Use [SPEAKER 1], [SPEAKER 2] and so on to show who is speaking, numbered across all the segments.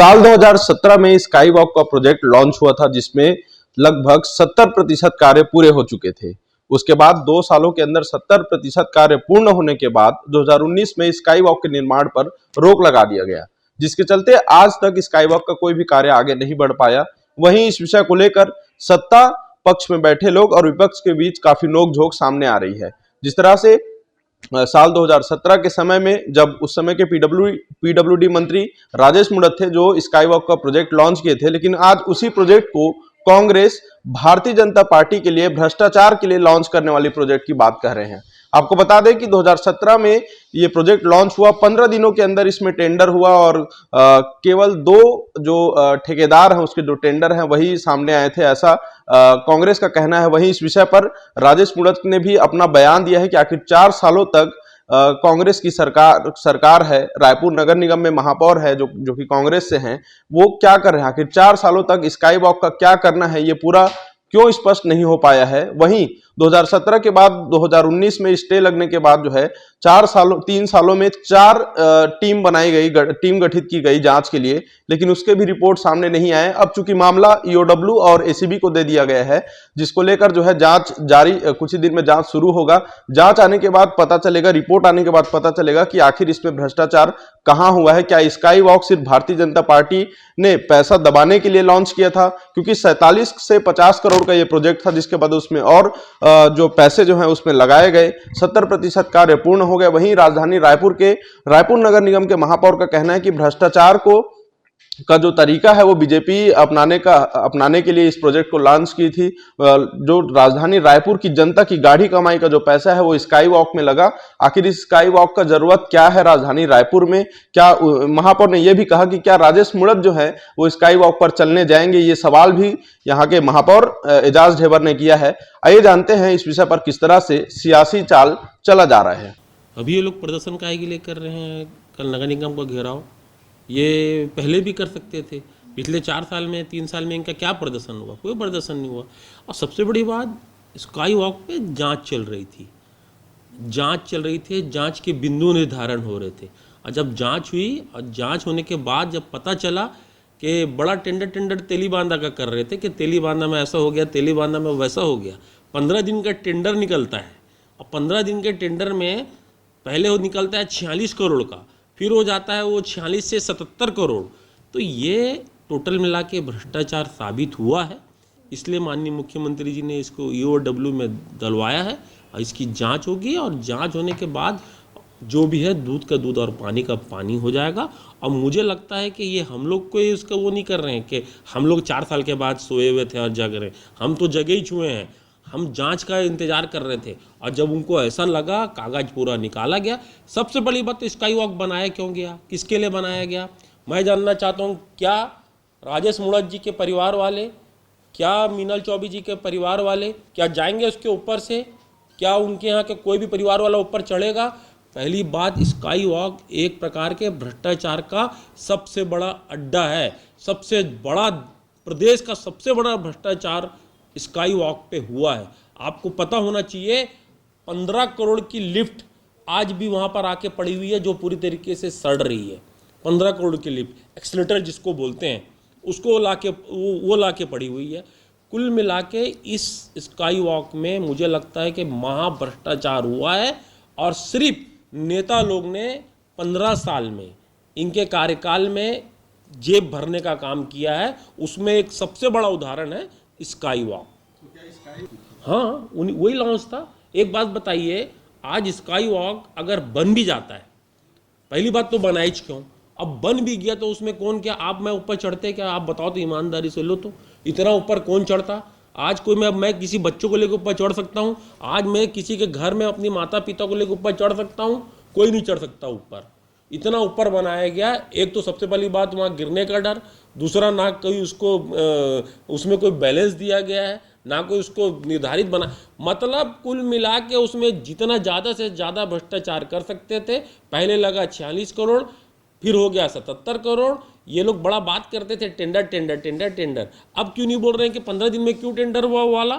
[SPEAKER 1] साल 2017 में sky walk का प्रोजेक्ट लॉन्च हुआ था, जिसमें लगभग 70% कार्य पूरे हो चुके थे। उसके बाद 2 सालों के अंदर 70% कार्य पूर्ण होने के बाद 2019 में स्काई वॉक के निर्माण पर रोक लगा दिया गया, जिसके चलते आज तक स्काई वॉक का कोई भी कार्य आगे नहीं बढ़ पाया। वहीं इस विषय को लेकर सत्ता पक्ष में बैठे लोग और विपक्ष के बीच काफी नोकझोंक सामने आ रही है। जिस तरह से साल 2017 के समय में, जब उस समय के पीडब्ल्यूडी मंत्री राजेश मूणत थे जो स्काई वॉक का प्रोजेक्ट लॉन्च किए थे, लेकिन आज उसी प्रोजेक्ट को कांग्रेस भारतीय जनता पार्टी के लिए भ्रष्टाचार के लिए लॉन्च करने वाली प्रोजेक्ट की बात कर रहे हैं। आपको बता दें कि 2017 में ये प्रोजेक्ट लॉन्च हुआ, 15 दिनों के अंदर इसमें टेंडर हुआ और केवल 2 जो ठेकेदार हैं उसके जो टेंडर हैं वही सामने आए थे, ऐसा कांग्रेस का कहना है। वहीं इस विषय पर राजेश मूणत ने भी अपना बयान दिया है कि आखिर 4 सालों तक कांग्रेस की सरकार है, रायपुर नगर निगम में महापौर है जो कि कांग्रेस से हैं, वो क्या कर रहे हैं, आखिर 4 सालों तक स्काई वॉक का क्या करना है, ये पूरा क्यों स्पष्ट नहीं हो पाया है। वहीं 2017 के बाद 2019 में स्टे लगने के बाद जो है 3 सालों में 4 टीम बनाई गई, टीम गठित की गई जांच के लिए, लेकिन उसके भी रिपोर्ट सामने नहीं आए। अब चूंकि मामला ईओडब्ल्यू और एसीबी को दे दिया गया है, जिसको लेकर जो है जांच जारी, कुछ ही दिन में जांच शुरू होगा। जांच आने के बाद पता चलेगा, रिपोर्ट आने के बाद पता चलेगा कि आखिर इसमें भ्रष्टाचार कहां हुआ है। क्या स्काई वॉक सिर्फ भारतीय जनता पार्टी ने पैसा दबाने के लिए लॉन्च किया था, क्योंकि 47 से 50 करोड़ का यह प्रोजेक्ट था, जिसके बाद उसमें और जो पैसे जो हैं उसमें लगाए गए, 70% कार्य पूर्ण हो गए। वहीं राजधानी रायपुर नगर निगम के महापौर का कहना है कि भ्रष्टाचार का जो तरीका है वो बीजेपी अपनाने के लिए इस प्रोजेक्ट को लॉन्च की थी। जो राजधानी रायपुर की जनता की गाढ़ी कमाई का जो पैसा है वो स्काई वॉक में लगा। आखिर इस स्काई वॉक का जरूरत क्या है राजधानी रायपुर में? क्या महापौर ने यह भी कहा कि क्या राजेश मूणत जो है वो स्काई वॉक पर चलने जाएंगे? ये सवाल भी यहाँ के महापौर एजाज ढेबर ने किया है। आइए जानते हैं इस विषय पर किस तरह से सियासी चाल चला जा रहा है।
[SPEAKER 2] अभी ये लोग प्रदर्शन काहे के लिए कर रहे हैं? कल नगर निगम का घेराव ये पहले भी कर सकते थे। पिछले 4 साल में 3 साल में इनका क्या प्रदर्शन हुआ? कोई प्रदर्शन नहीं हुआ। और सबसे बड़ी बात, स्काई वॉक पे जांच चल रही थी, जांच के बिंदु निर्धारण हो रहे थे। और जब जांच हुई और जांच होने के बाद जब पता चला कि बड़ा टेंडर तेलीबांधा का कर रहे थे कि तेलीबांधा में ऐसा हो गया, तेलीबांधा में वैसा हो गया। 15 दिन का टेंडर निकलता है और 15 दिन के टेंडर में पहले वो निकलता है 46 करोड़ का, फिर हो जाता है वो 46 से 77 करोड़। तो ये टोटल मिला के भ्रष्टाचार साबित हुआ है। इसलिए माननीय मुख्यमंत्री जी ने इसको ईओडब्ल्यू में डलवाया है और इसकी जांच होगी और जांच होने के बाद जो भी है दूध का दूध और पानी का पानी हो जाएगा। और मुझे लगता है कि ये हम लोग को इसका वो नहीं कर रहे हैं कि हम लोग 4 साल के बाद सोए हुए थे और जग रहे हैं। हम तो जगे ही छुए हैं, हम जांच का इंतजार कर रहे थे और जब उनको ऐसा लगा, कागज पूरा निकाला गया। सबसे बड़ी बात तो स्काई वॉक बनाया क्यों गया, किसके लिए बनाया गया? मैं जानना चाहता हूँ, क्या राजेश मूणत जी के परिवार वाले, क्या मीनल चौबे जी के परिवार वाले क्या जाएंगे उसके ऊपर से? क्या उनके यहाँ के कोई भी परिवार वाला ऊपर चढ़ेगा? पहली बात, स्काई वॉक एक प्रकार के भ्रष्टाचार का सबसे बड़ा अड्डा है। सबसे बड़ा, प्रदेश का सबसे बड़ा भ्रष्टाचार स्काई वॉक पे हुआ है। आपको पता होना चाहिए 15 करोड़ की लिफ्ट आज भी वहाँ पर आके पड़ी हुई है जो पूरी तरीके से सड़ रही है। 15 करोड़ की लिफ्ट, एक्सीलेटर जिसको बोलते हैं, उसको वो लाके पड़ी हुई है। कुल मिला के इस स्काई वॉक में मुझे लगता है कि महाभ्रष्टाचार हुआ है और सिर्फ नेता लोग ने 15 साल में, इनके कार्यकाल में जेब भरने का काम किया है। उसमें एक सबसे बड़ा उदाहरण है स्काई वॉक। हाँ, वही लॉन्च था। एक बात बताइए, आज स्काई वॉक अगर बन भी जाता है, पहली बात तो बनाइज क्यों? अब बन भी गया तो उसमें कौन, क्या आप मैं ऊपर चढ़ते क्या? आप बताओ तो ईमानदारी से लो, तो इतना ऊपर कौन चढ़ता? आज कोई मैं किसी बच्चों को लेकर ऊपर चढ़ सकता हूँ? आज मैं किसी के घर में अपनी माता पिता को लेकर ऊपर चढ़ सकता हूँ? कोई नहीं चढ़ सकता ऊपर। इतना ऊपर बनाया गया। एक तो सबसे पहली बात वहाँ गिरने का डर, दूसरा ना कोई उसको उसमें कोई बैलेंस दिया गया है, ना कोई उसको निर्धारित बना। मतलब कुल मिला के उसमें जितना ज़्यादा से ज़्यादा भ्रष्टाचार कर सकते थे। पहले लगा 46 करोड़, फिर हो गया 77 करोड़। ये लोग बड़ा बात करते थे टेंडर टेंडर टेंडर टेंडर। अब क्यों नहीं बोल रहे हैं कि 15 दिन में क्यों टेंडर हुआ वाला?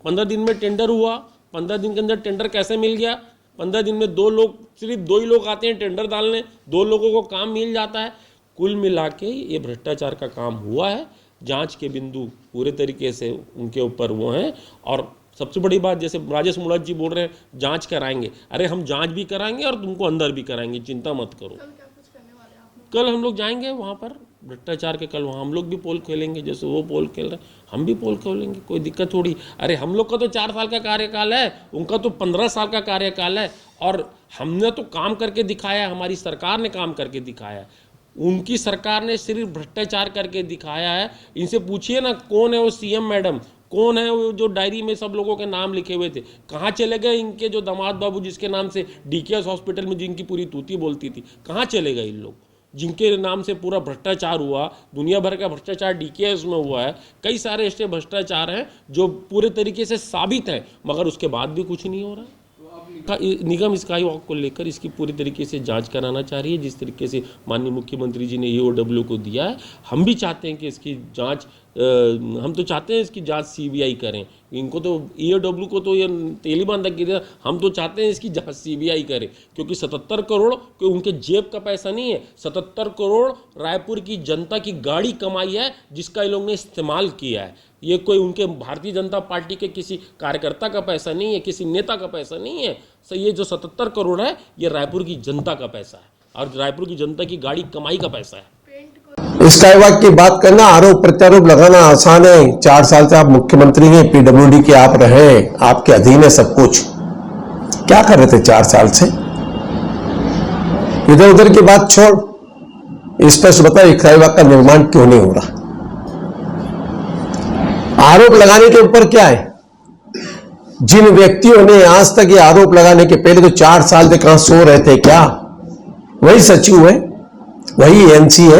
[SPEAKER 2] 15 दिन में टेंडर हुआ, 15 दिन के अंदर टेंडर कैसे मिल गया? 15 दिन में 2 लोग, सिर्फ 2 ही लोग आते हैं टेंडर डालने, 2 लोगों को काम मिल जाता है। कुल मिला के ये भ्रष्टाचार का काम हुआ है। जांच के बिंदु पूरे तरीके से उनके ऊपर वो हैं। और सबसे बड़ी बात, जैसे राजेश मूणत जी बोल रहे हैं जांच कराएंगे, अरे हम जांच भी कराएंगे और तुमको अंदर भी कराएंगे, चिंता मत करो। कल हम लोग जाएंगे वहाँ पर भ्रष्टाचार के, कल वहाँ हम लोग भी पोल खेलेंगे, जैसे वो पोल खेल रहे हैं हम भी पोल खेलेंगे, कोई दिक्कत थोड़ी। अरे हम लोग का तो 4 साल का कार्यकाल है, उनका तो 15 साल का कार्यकाल है, और हमने तो काम करके दिखाया है, हमारी सरकार ने काम करके दिखाया है, उनकी सरकार ने सिर्फ भ्रष्टाचार करके दिखाया है। इनसे पूछिए ना कौन है वो सीएम मैडम, कौन है वो जो डायरी में सब लोगों के नाम लिखे हुए थे, कहाँ चले गए इनके जो दामाद बाबू जिसके नाम से डीकेएस हॉस्पिटल में जिनकी पूरी तूती बोलती थी, कहाँ चले गए इन लोग जिनके नाम से पूरा भ्रष्टाचार हुआ, दुनिया भर का भ्रष्टाचार डीकेएस में हुआ है। कई सारे ऐसे भ्रष्टाचार हैं जो पूरे तरीके से साबित हैं, मगर उसके बाद भी कुछ नहीं हो रहा है। निगम स्काई वॉक को लेकर इसकी पूरी तरीके से जांच कराना चाह रही है, जिस तरीके से माननीय मुख्यमंत्री जी ने ईओडब्ल्यू को दिया है। हम भी चाहते हैं कि इसकी जांच, हम तो चाहते हैं इसकी जांच सीबीआई करें। इनको तो ईओडब्ल्यू को तो ये तेली बांधा की, हम तो चाहते हैं इसकी जांच सीबीआई करे, क्योंकि 77 करोड़ कोई उनके जेब का पैसा नहीं है, 77 करोड़ रायपुर की जनता की गाड़ी कमाई है जिसका ये लोग ने इस्तेमाल किया है। ये कोई उनके भारतीय जनता पार्टी के किसी कार्यकर्ता का पैसा नहीं है, किसी नेता का पैसा नहीं है। सो ये जो 77 करोड़ है ये रायपुर की जनता का पैसा है, और रायपुर की जनता की गाड़ी कमाई का पैसा है।
[SPEAKER 3] स्काई वॉक की बात करना, आरोप प्रत्यारोप लगाना आसान है। 4 साल से आप मुख्यमंत्री हैं, पीडब्ल्यूडी के आप रहे, आपके अधीन है सब कुछ। क्या कर रहे थे 4 साल से? इधर उधर की बात छोड़, स्पष्ट बताओ स्काई वॉक का निर्माण क्यों नहीं हो रहा? आरोप लगाने के ऊपर क्या है? जिन व्यक्तियों ने आज तक ये आरोप लगाने के पहले तो 4 साल से कहां सो रहे थे क्या? वही सचिव है, वही एनसी है,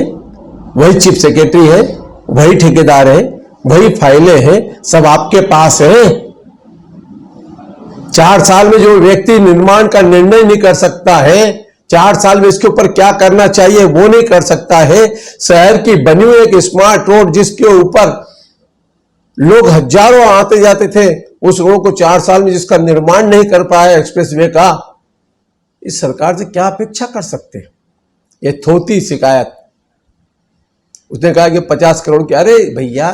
[SPEAKER 3] वही चीफ सेक्रेटरी है, वही ठेकेदार है, वही फाइलें हैं, सब आपके पास है। 4 साल में जो व्यक्ति निर्माण का निर्णय नहीं कर सकता है, 4 साल में इसके ऊपर क्या करना चाहिए वो नहीं कर सकता है। शहर की बनी हुई एक स्मार्ट रोड जिसके ऊपर लोग हजारों आते जाते थे, उस रोड को 4 साल में जिसका निर्माण नहीं कर पाया एक्सप्रेसवे का, इस सरकार से क्या अपेक्षा कर सकते? ये थोती शिकायत। उसने कहा कि 50 करोड़ की, अरे भैया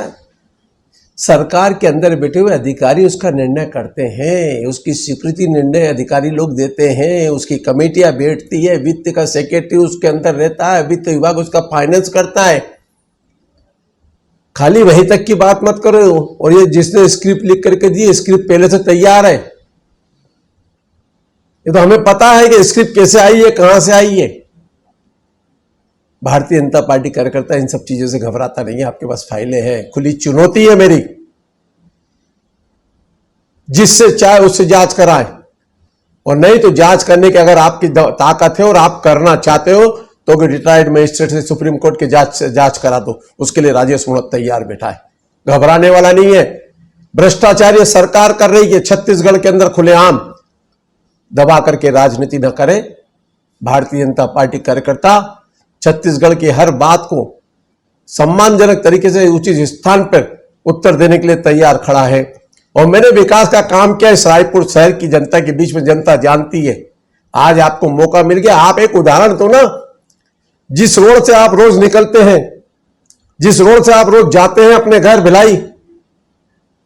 [SPEAKER 3] सरकार के अंदर बैठे हुए अधिकारी उसका निर्णय करते हैं, उसकी स्वीकृति निर्णय अधिकारी लोग देते हैं, उसकी कमेटियां बैठती है, वित्त का सेक्रेटरी उसके अंदर रहता है, वित्त विभाग उसका फाइनेंस करता है। खाली वहीं तक की बात मत करो। और ये जिसने स्क्रिप्ट लिख करके दी, स्क्रिप्ट पहले से तैयार है, ये तो हमें पता है कि स्क्रिप्ट कैसे आई है, कहां से आई है। भारतीय जनता पार्टी कार्यकर्ता इन सब चीजों से घबराता नहीं है, आपके पास फाइलें हैं। खुली चुनौती है मेरी, जिससे चाहे उससे जांच कराएं, और नहीं तो जांच करने की अगर आपकी ताकत है और आप करना चाहते हो तो रिटायर्ड मजिस्ट्रेट से सुप्रीम कोर्ट के जांच करा दो। उसके लिए राजेश मूणत तैयार बैठा है, घबराने वाला नहीं है। भ्रष्टाचार ये सरकार कर रही है छत्तीसगढ़ के अंदर खुलेआम, दबा करके राजनीति न करे। भारतीय जनता पार्टी कार्यकर्ता छत्तीसगढ़ की हर बात को सम्मानजनक तरीके से उचित स्थान पर उत्तर देने के लिए तैयार खड़ा है। और मैंने विकास का काम किया इस रायपुर शहर की जनता के बीच में, जनता जानती है। आज आपको मौका मिल गया, आप एक उदाहरण तो ना, जिस रोड से आप रोज निकलते हैं, जिस रोड से आप रोज जाते हैं अपने घर भिलाई,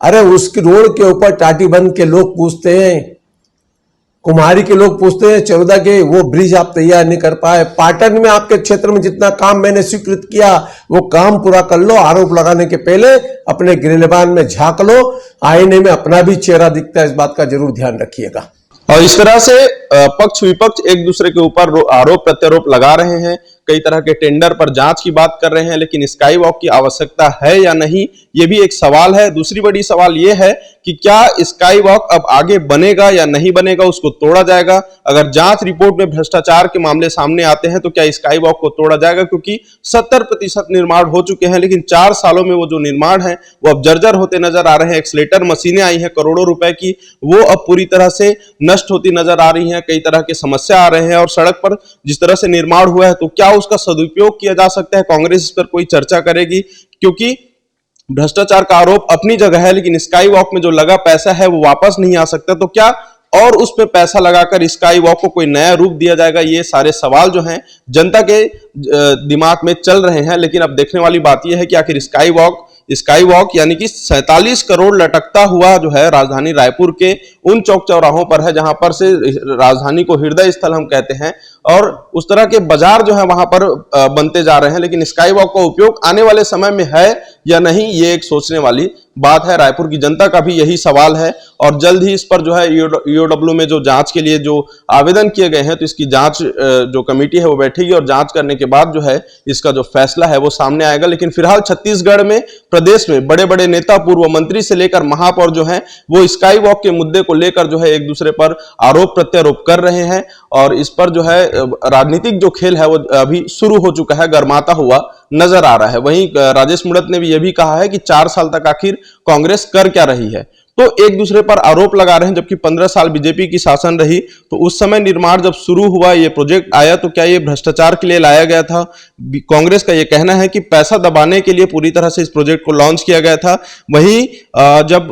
[SPEAKER 3] अरे उस रोड के ऊपर टाटीबंध के लोग पूछते हैं, कुम्हारी के लोग पूछते हैं, चौदा के वो ब्रिज आप तैयार नहीं कर पाए। पाटन में आपके क्षेत्र में जितना काम मैंने स्वीकृत किया वो काम पूरा कर लो। आरोप लगाने के पहले अपने गिरेबान में झांक लो, आईने में अपना भी चेहरा दिखता है, इस बात का जरूर ध्यान रखिएगा।
[SPEAKER 1] और इस तरह से पक्ष विपक्ष एक दूसरे के ऊपर आरोप प्रत्यारोप लगा रहे हैं, कई तरह के टेंडर पर जांच की बात कर रहे हैं, लेकिन स्काई वॉक की आवश्यकता है या नहीं, ये भी एक सवाल है। दूसरी बड़ी सवाल ये है कि क्या स्काई वॉक अब आगे बनेगा या नहीं बनेगा, उसको तोड़ा जाएगा। अगर जांच रिपोर्ट में भ्रष्टाचार के मामले सामने आते हैं तो क्या स्काई वॉक को तोड़ा जाएगा, क्योंकि 70% निर्माण हो चुके हैं, लेकिन 4 सालों में वो जो निर्माण है वो अब जर्जर होते नजर आ रहे हैं। एक्सलेटर मशीनें आई हैं करोड़ों रुपए की, वो अब पूरी तरह से नष्ट होती नजर आ रही हैं, कई तरह के समस्या आ रहे हैं। और सड़क पर जिस तरह से निर्माण हुआ है, तो क्या उसका सदुपयोग किया जा सकता है? कांग्रेस इस पर कोई चर्चा करेगी, क्योंकि भ्रष्टाचार का आरोप अपनी जगह है, लेकिन स्काई वॉक में जो लगा पैसा है वो वापस नहीं आ सकता। तो क्या और उस पे पैसा लगाकर स्काई वॉक को कोई नया रूप दिया जाएगा, ये सारे सवाल जो हैं जनता के दिमाग में चल रहे हैं। लेकिन अब देखने वाली बात यह है कि आखिर स्काई वॉक यानी कि 47 करोड़ लटकता हुआ जो है राजधानी रायपुर के उन चौक चौराहों पर है जहां पर से राजधानी को हृदय स्थल हम कहते हैं, और उस तरह के बाजार जो है वहां पर बनते जा रहे हैं। लेकिन स्काई वॉक का उपयोग आने वाले समय में है या नहीं, ये एक सोचने वाली बात है। रायपुर की जनता का भी यही सवाल है और जल्द ही इस पर जो है ईओडब्ल्यू में जो जांच के लिए जो आवेदन किए गए हैं तो इसकी जांच जो कमेटी है वो बैठेगी और जांच करने के बाद जो है इसका जो फैसला है वो सामने आएगा। लेकिन फिलहाल छत्तीसगढ़ में, प्रदेश में बड़े बड़े नेता, पूर्व मंत्री से लेकर महापौर जो है वो स्काई वॉक के मुद्दे को लेकर जो है एक दूसरे पर आरोप प्रत्यारोप कर रहे हैं और इस पर जो है राजनीतिक जो खेल है वो अभी शुरू हो चुका है, गर्माता हुआ नजर आ रहा है। वहीं राजेश मूणत ने भी यह भी कहा है कि 4 साल तक आखिर कांग्रेस कर क्या रही है, तो एक दूसरे पर आरोप लगा रहे हैं। जबकि 15 साल बीजेपी की शासन रही तो उस समय निर्माण जब शुरू हुआ, ये प्रोजेक्ट आया तो क्या ये भ्रष्टाचार के लिए लाया गया था? कांग्रेस का ये कहना है कि पैसा दबाने के लिए पूरी तरह से इस प्रोजेक्ट को लॉन्च किया गया था। वहीं जब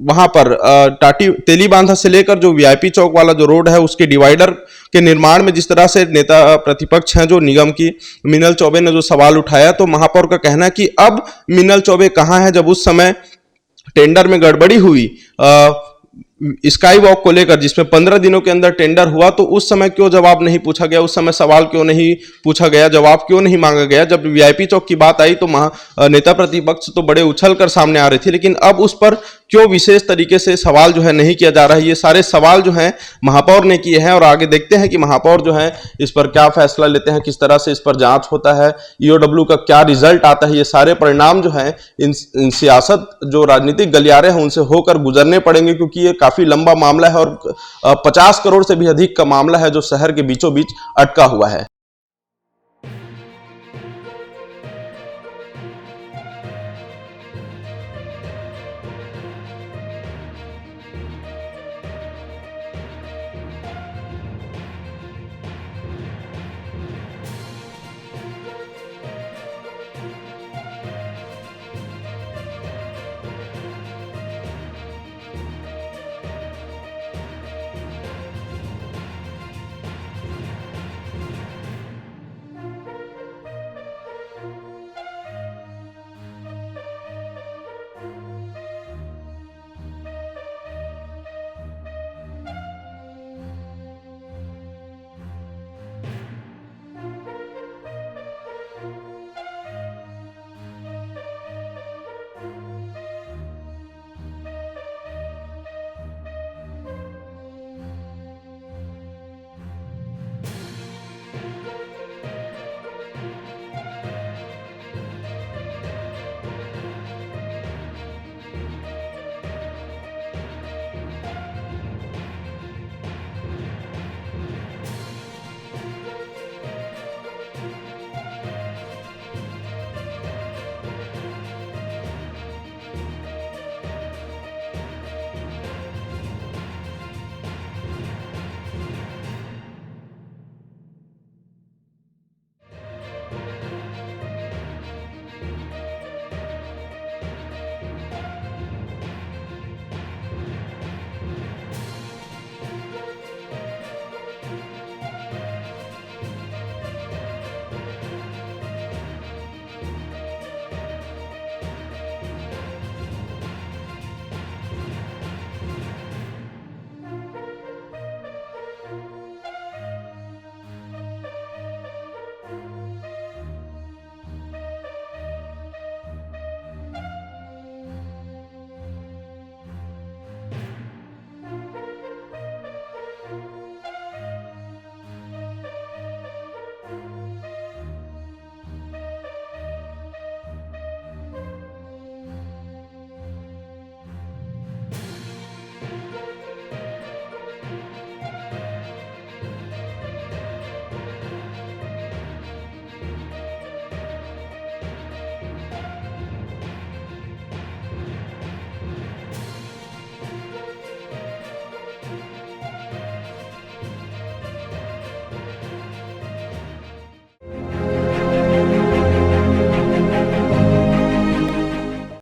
[SPEAKER 1] वहां पर टाटी तेलीबांधा से लेकर जो वीआईपी चौक वाला जो रोड है उसके डिवाइडर के निर्माण में जिस तरह से नेता प्रतिपक्ष हैं जो निगम की मीनल चौबे ने जो सवाल उठाया, तो महापौर का कहना है कि अब मीनल चौबे कहां है जब उस समय टेंडर में गड़बड़ी हुई स्काई वॉक को लेकर, जिसमें 15 दिनों के अंदर टेंडर हुआ, तो उस समय क्यों जवाब नहीं पूछा गया, उस समय सवाल क्यों नहीं पूछा गया, जवाब क्यों नहीं मांगा गया। जब वीआईपी चौक की बात आई तो नेता प्रतिपक्ष तो बड़े उछल कर सामने आ रहे थे, लेकिन अब उस पर क्यों विशेष तरीके से सवाल जो है नहीं किया जा रहा है। ये सारे सवाल जो हैं महापौर ने किए हैं और आगे देखते हैं कि महापौर जो है इस पर क्या फैसला लेते हैं, किस तरह से इस पर जांच होता है, ईओडब्ल्यू का क्या रिजल्ट आता है। ये सारे परिणाम जो हैं इन सियासत जो राजनीतिक गलियारे हैं उनसे होकर गुजरने पड़ेंगे, क्योंकि ये काफी लंबा मामला है और 50 करोड़ से भी अधिक का मामला है जो शहर के बीचों बीच अटका हुआ है।